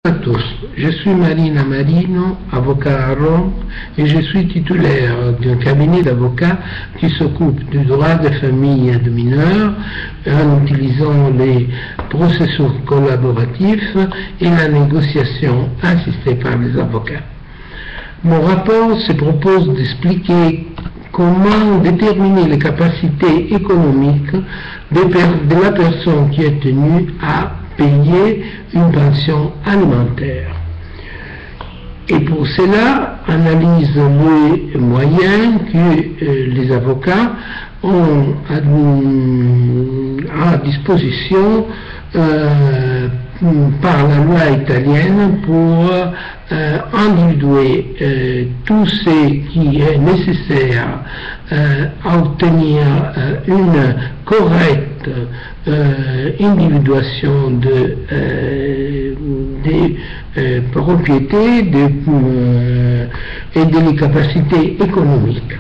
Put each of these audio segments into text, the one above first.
à tous, je suis Marina Marino, avocat à Rome, et je suis titulaire d'un cabinet d'avocats qui s'occupe du droit des familles et de mineurs en utilisant les processus collaboratifs et la négociation assistée par les avocats. Mon rapport se propose d'expliquer comment déterminer les capacités économiques de la personne qui est tenue à payer une pension alimentaire. Et pour cela, analyse les moyens que les avocats ont à disposition par la loi italienne pour individuer tout ce qui est nécessaire à obtenir une correcte individuation des propriétés et des capacités économiques.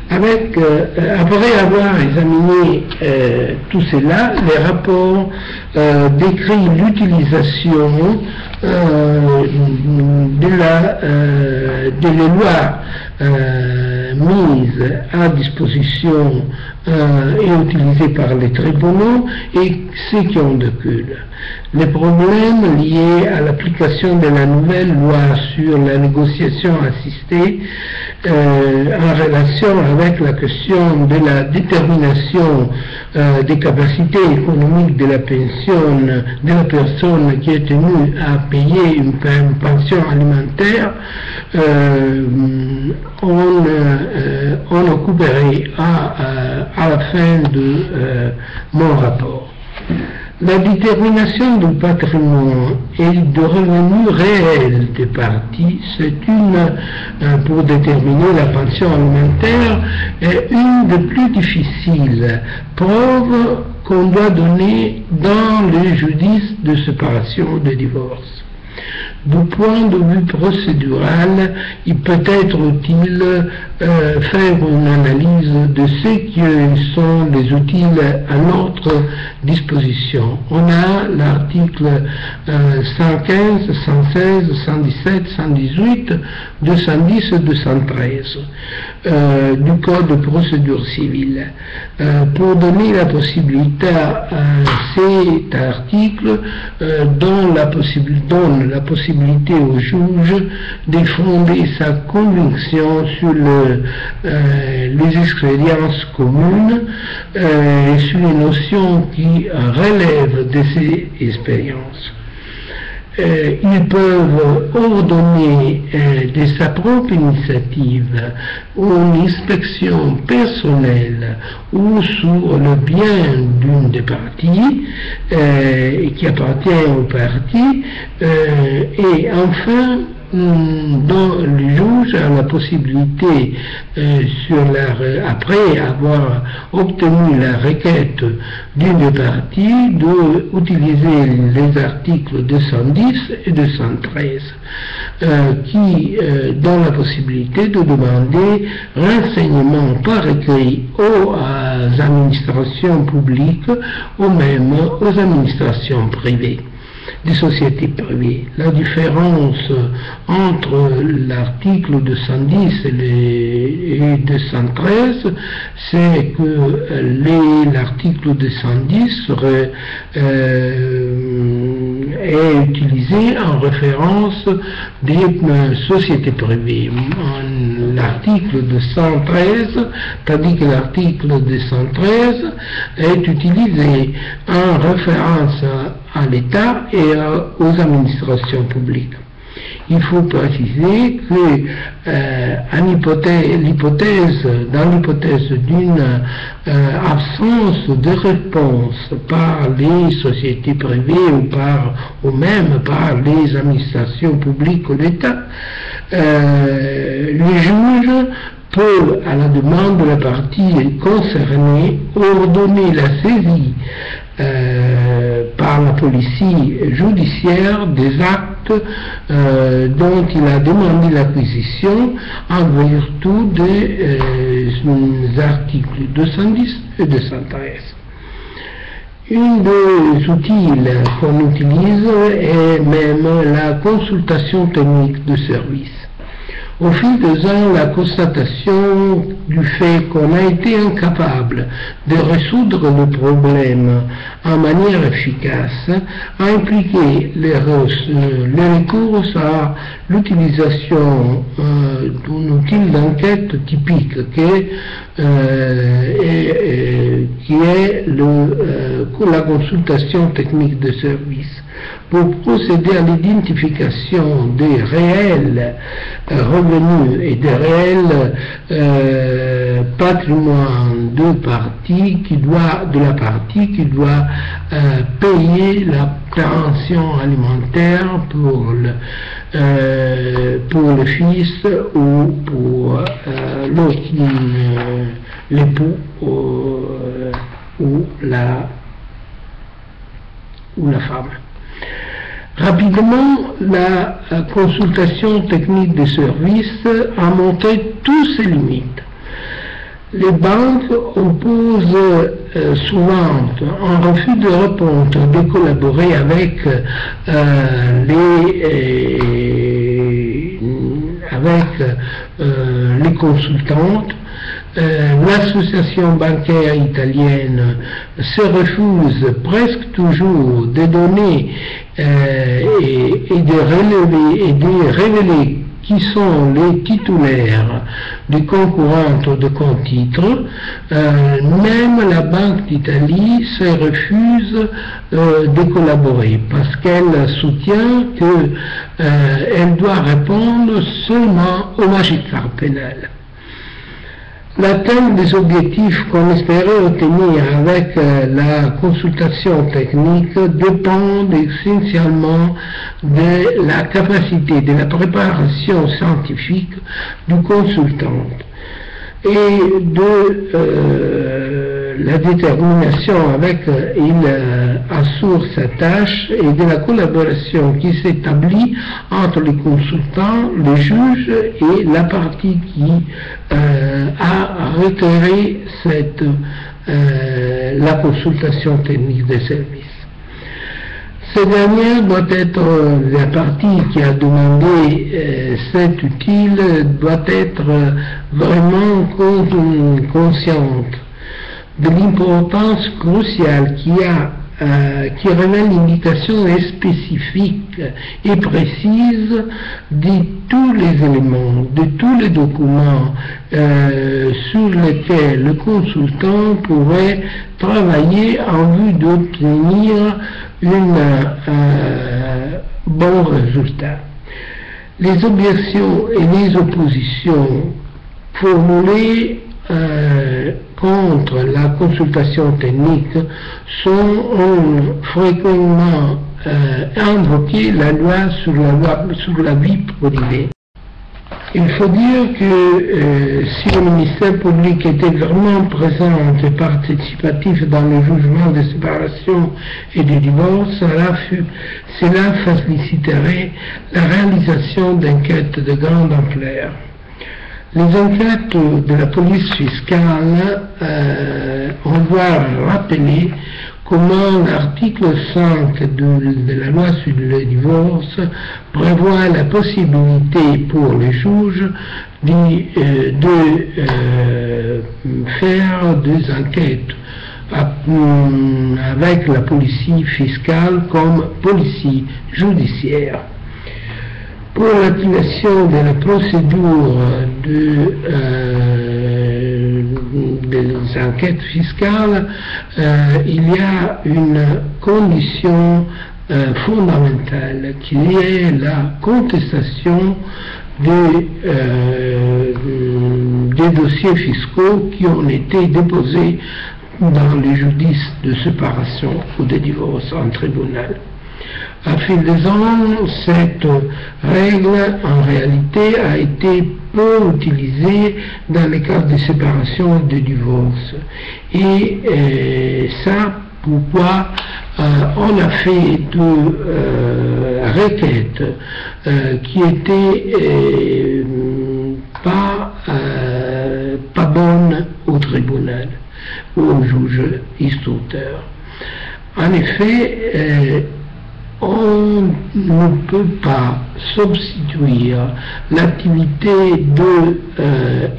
Après avoir examiné tout cela, le rapport décrit l'utilisation des lois mises à disposition et utilisées par les tribunaux et ce qui en découle. Les problèmes liés à l'application de la nouvelle loi sur la négociation assistée en relation avec la question de la détermination des capacités économiques de la personne qui est tenue à payer une pension alimentaire, on occuperait à la fin de mon rapport. La détermination du patrimoine et de revenus réels des parties, c'est pour déterminer la pension alimentaire, est une des plus difficiles preuves qu'on doit donner dans les judices de séparation ou de divorce. Du point de vue procédural, il peut être utile faire une analyse de ce qui sont les outils à notre disposition. On a l'article 115, 116, 117, 118, 210 et 213 du Code de procédure civile. Pour donner la possibilité à cet article donne la possibilité au juge de fonder sa conviction sur les expériences communes et sur les notions qui relèvent de ces expériences. Ils peuvent ordonner de sa propre initiative une inspection personnelle ou sur le bien d'une des parties qui appartient aux parties et enfin dont le juge a la possibilité, après avoir obtenu la requête d'une partie, d'utiliser les articles 210 et 213 qui donnent la possibilité de demander renseignements par écrit aux administrations publiques ou même aux administrations privées, des sociétés privées. La différence entre l'article 210 et 213, c'est que l'article 210 est utilisé en référence des sociétés privées. L'article 213, tandis que l'article 213 est utilisé en référence à l'État et aux administrations publiques. Il faut préciser que dans l'hypothèse d'une absence de réponse par les sociétés privées ou même par les administrations publiques ou l'État, le juge peut, à la demande de la partie concernée, ordonner la saisie par la police judiciaire des actes dont il a demandé l'acquisition en vertu des articles 210 et 213. Une des outils qu'on utilise est même la consultation technique de service. Au fil des ans, la constatation du fait qu'on a été incapable de résoudre le problème en manière efficace a impliqué les recours à l'utilisation d'un outil d'enquête typique qui est la consultation technique de service, pour procéder à l'identification des réels revenus et des réels patrimoines de la partie qui doit payer la pension alimentaire pour le fils ou pour l'époux ou la femme. Rapidement, la consultation technique des services a montré toutes ses limites. Les banques opposent souvent un refus de répondre, de collaborer avec les consultantes. L'association bancaire italienne se refuse presque toujours de donner et de révéler qui sont les titulaires des concurrentes de compte titres. Même la Banque d'Italie se refuse de collaborer parce qu'elle soutient qu'elle doit répondre seulement au magistrat pénal. L'atteinte des objectifs qu'on espérait obtenir avec la consultation technique dépend essentiellement de la capacité, de la préparation scientifique du consultant et de la détermination avec il assure sa tâche et de la collaboration qui s'établit entre les consultants, les juges et la partie qui a retiré la consultation technique des services. Cette dernière doit être, la partie qui a demandé cet utile doit être vraiment consciente de l'importance cruciale qui révèle l'indication spécifique et précise de tous les éléments, de tous les documents sur lesquels le consultant pourrait travailler en vue d'obtenir un bon résultat. Les objections et les oppositions formulées contre la consultation technique sont fréquemment invoquées la loi sur la vie privée. Il faut dire que si le ministère public était vraiment présent et participatif dans le jugement de séparation et de divorce, cela faciliterait la réalisation d'enquêtes de grande ampleur. Les enquêtes de la police fiscale, on doit rappeler comment l'article 5 de la loi sur le divorce prévoit la possibilité pour les juges de faire des enquêtes avec la police fiscale comme police judiciaire. Pour l'activation de la procédure des enquêtes fiscales, il y a une condition fondamentale qui est la contestation des dossiers fiscaux qui ont été déposés dans les judices de séparation ou de divorce en tribunal. À fil des ans, cette règle, en réalité, a été peu utilisée dans les cas de séparation et de divorce. Et ça, pourquoi on a fait deux requêtes qui étaient pas bonnes au tribunal ou au juge instructeur. En effet, on ne peut pas substituer l'activité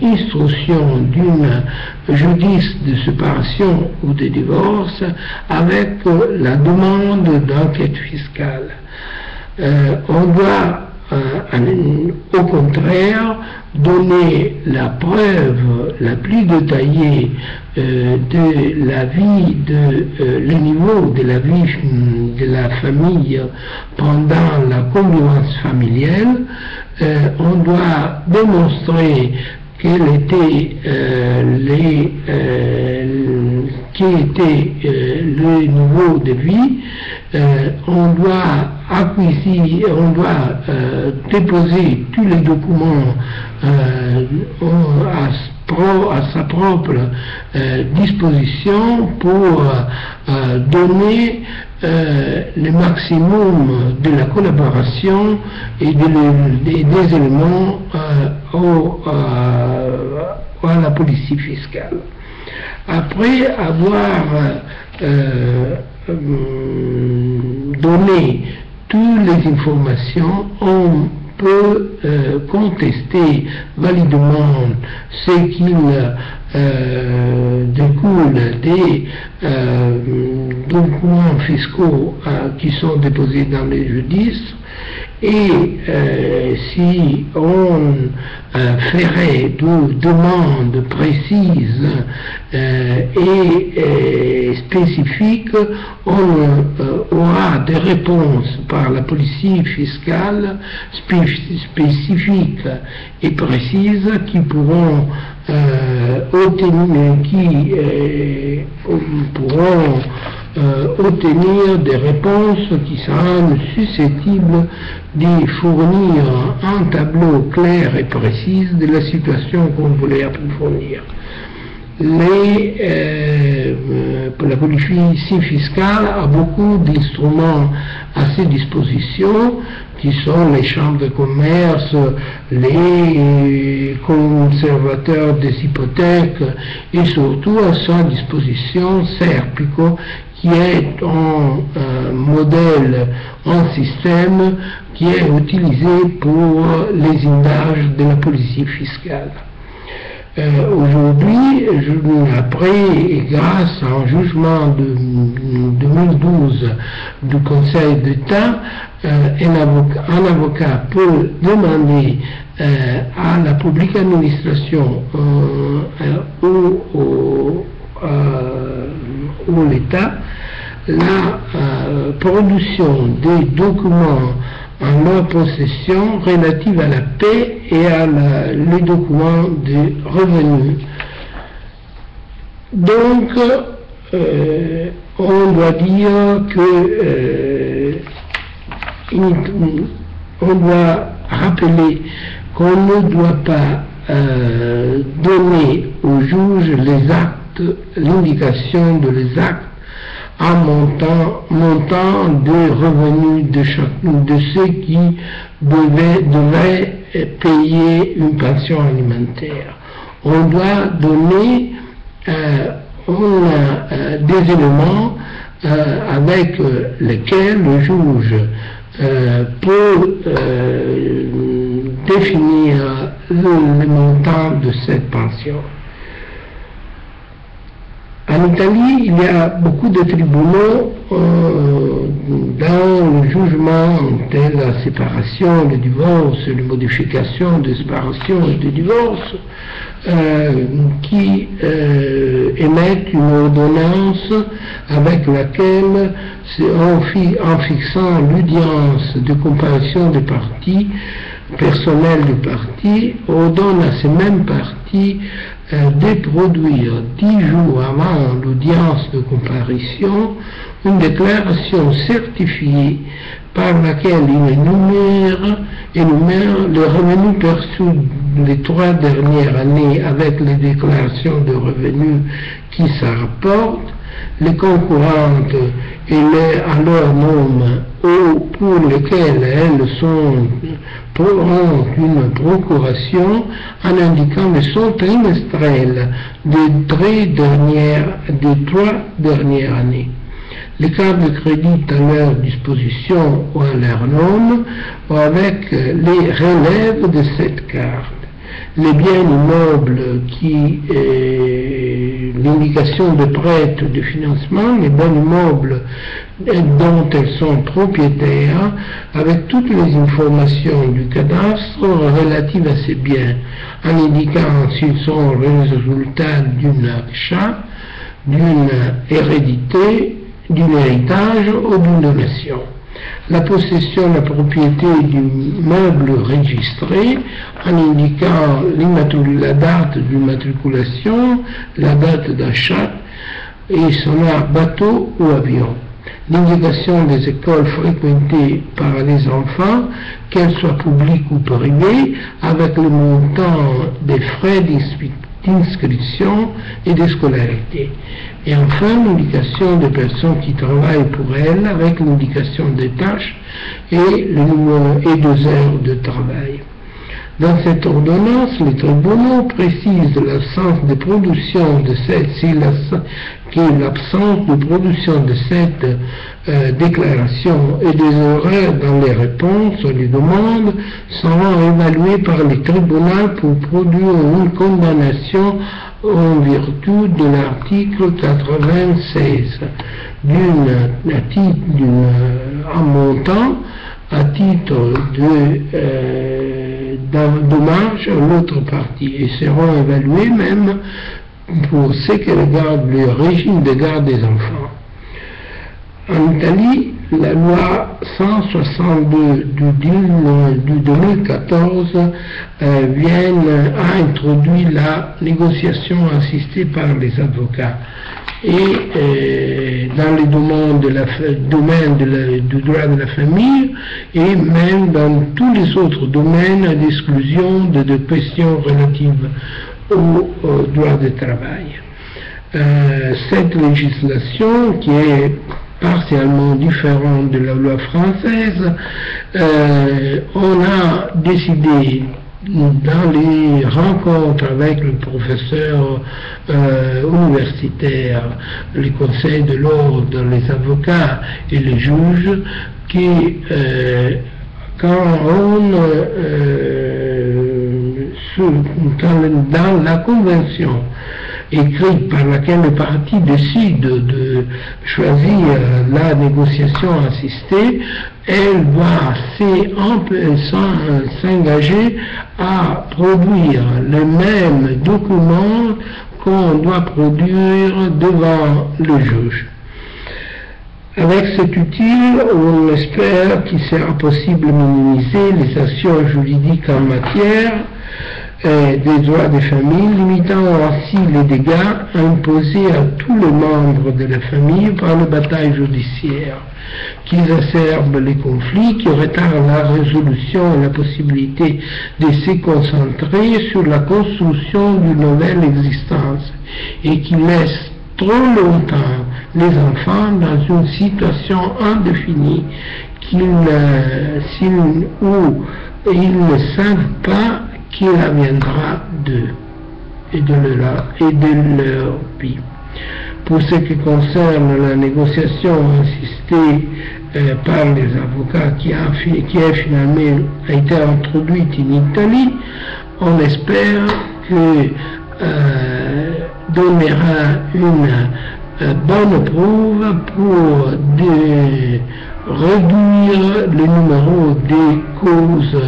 d'instruction d'une justice de séparation ou de divorce avec la demande d'enquête fiscale. On doit au contraire donner la preuve la plus détaillée de la vie, le niveau de la vie de la famille pendant la convivence familiale. On doit démontrer quel était le niveau de vie. On doit déposer tous les documents à sa propre disposition pour donner le maximum de la collaboration et des éléments à la police fiscale. Après avoir donné toutes les informations, on peut contester validement ce qu'il découle des documents fiscaux qui sont déposés dans les judices. Et si on ferait des demandes précises et spécifiques, on aura des réponses par la police fiscale spécifiques et précises qui pourront obtenir des réponses qui seront susceptibles de fournir un tableau clair et précis de la situation qu'on voulait approfondir. La police fiscale a beaucoup d'instruments à ses dispositions, qui sont les chambres de commerce, les conservateurs des hypothèques, et surtout à sa disposition Serpico, qui est un modèle, un système qui est utilisé pour les indages de la police fiscale. Aujourd'hui, après, et grâce à un jugement de 2012 du Conseil d'État, un avocat peut demander à la publique administration ou l'État la production des documents en leur possession relatifs à la paix et à les documents de revenus. Donc, on doit dire que on doit rappeler qu'on ne doit pas donner aux juges les actes, l'indication de les actes en montant de revenus de ceux qui devaient payer une pension alimentaire. On doit donner des éléments avec lesquels le juge peut définir le montant de cette pension. En Italie, il y a beaucoup de tribunaux dans le jugement de la séparation, le divorce, les modifications de séparation et de divorce, qui émettent une ordonnance avec laquelle, en fixant l'audience de comparaison des parties, personnel du parti, ordonne à ces mêmes parties de produire 10 jours avant l'audience de comparution une déclaration certifiée par laquelle il énumère les revenus perçus les 3 dernières années avec les déclarations de revenus qui s'en rapportent, les concurrentes et à leur nom ou pour lesquelles elles auront une procuration en indiquant le solde trimestriel des 3 dernières années. les cartes de crédit à leur disposition ou à leur nom, ou avec les relèves de cette carte. Les biens immeubles qui l'indication de prêt de financement, les biens immeubles dont elles sont propriétaires, avec toutes les informations du cadastre relatives à ces biens, en indiquant s'ils sont le résultat d'un achat, d'une hérédité, d'un héritage ou d'une donation. La possession, la propriété du meuble registré, en indiquant la date d'immatriculation, la date d'achat et son bateau ou avion. L'indication des écoles fréquentées par les enfants, qu'elles soient publiques ou privées, avec le montant des frais d'inscription et de scolarité. Et enfin, l'indication des personnes qui travaillent pour elles, avec l'indication des tâches et le nombre et 2 heures de travail. Dans cette ordonnance, les tribunaux précisent l'absence de production de l'absence de production de cette déclaration et des erreurs dans les réponses aux demandes seront évaluées par les tribunaux pour produire une condamnation en vertu de l'article 96 d'un montant à titre d'un dommage à l'autre partie et seront évalués même pour ce qui regarde le régime de garde des enfants. En Italie, la loi 162 du 2014 a introduit la négociation assistée par les avocats. Et dans les domaines du droit de la famille et même dans tous les autres domaines d'exclusion de questions relatives au droit du travail. Cette législation, qui est partiellement différente de la loi française, on a décidé dans les rencontres avec le professeur universitaire, les conseils de l'ordre, les avocats et les juges, qui, dans la convention écrite par laquelle le parti décide de choisir la négociation assistée, elle va s'engager à produire les mêmes documents qu'on doit produire devant le juge. Avec cet outil, on espère qu'il sera possible de minimiser les actions juridiques en matière des droits des familles, limitant ainsi les dégâts imposés à tous les membres de la famille par le bataille judiciaire, qui exacerbe les conflits, qui retardent la résolution et la possibilité de se concentrer sur la construction d'une nouvelle existence, et qui laisse trop longtemps les enfants dans une situation indéfinie où ils ne savent pas qu'il adviendra d'eux et de leur vie. Pour ce qui concerne la négociation assistée par les avocats qui a finalement été introduite en Italie, on espère que donnera une bonne preuve pour réduire le numéro des causes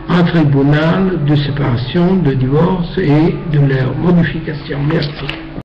en tribunal de séparation, de divorce et de leur modification. Merci.